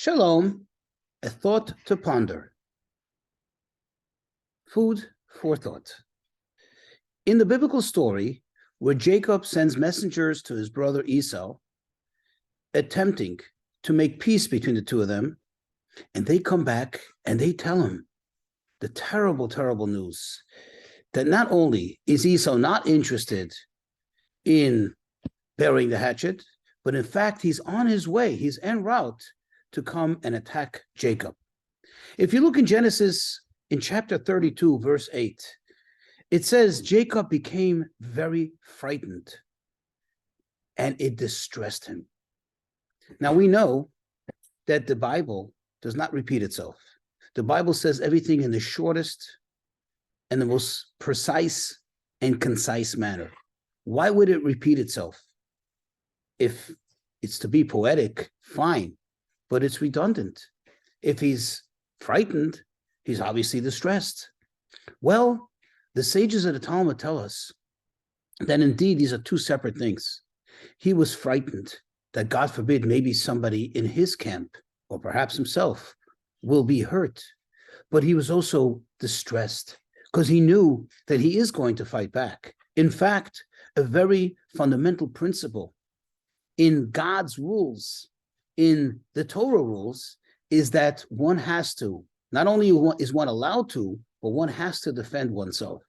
Shalom, a thought to ponder. Food for thought. In the biblical story, where Jacob sends messengers to his brother Esau, attempting to make peace between the two of them, and they come back and they tell him the terrible, terrible news that not only is Esau not interested in burying the hatchet, but in fact, he's on his way, he's en route to come and attack Jacob. If you look in Genesis, in chapter 32, verse 8, it says, Jacob became very frightened, and it distressed him. Now, we know that the Bible does not repeat itself. The Bible says everything in the shortest and the most precise and concise manner. Why would it repeat itself? If it's to be poetic, fine, but it's redundant. If he's frightened, he's obviously distressed. Well, the sages of the Talmud tell us that indeed these are two separate things. He was frightened that, God forbid, maybe somebody in his camp, or perhaps himself, will be hurt. But he was also distressed because he knew that he is going to fight back. In fact, a very fundamental principle in God's rules, in the Torah rules, is that one has to, not only is one allowed to, but one has to defend oneself.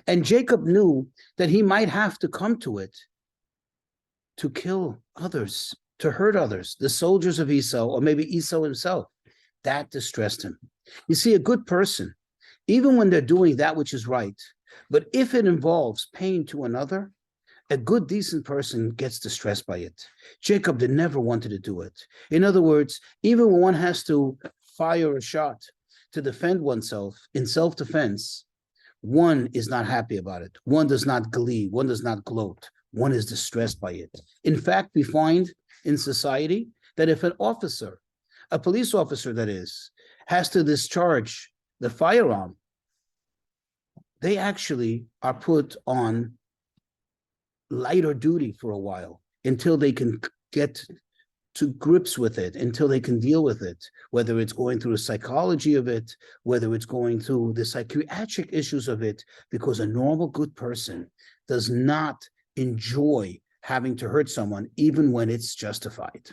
And Jacob knew that he might have to come to it to kill others, to hurt others, the soldiers of Esau, or maybe Esau himself. That distressed him. You see, a good person, even when they're doing that which is right, but if it involves pain to another, a good, decent person gets distressed by it. Jacob never wanted to do it. In other words, even when one has to fire a shot to defend oneself in self-defense, one is not happy about it. One does not glee. One does not gloat. One is distressed by it. In fact, we find in society that if an officer, a police officer that is, has to discharge the firearm, they actually are put on lighter duty for a while until they can get to grips with it, until they can deal with it, whether it's going through the psychology of it, whether it's going through the psychiatric issues of it, because a normal good person does not enjoy having to hurt someone even when it's justified.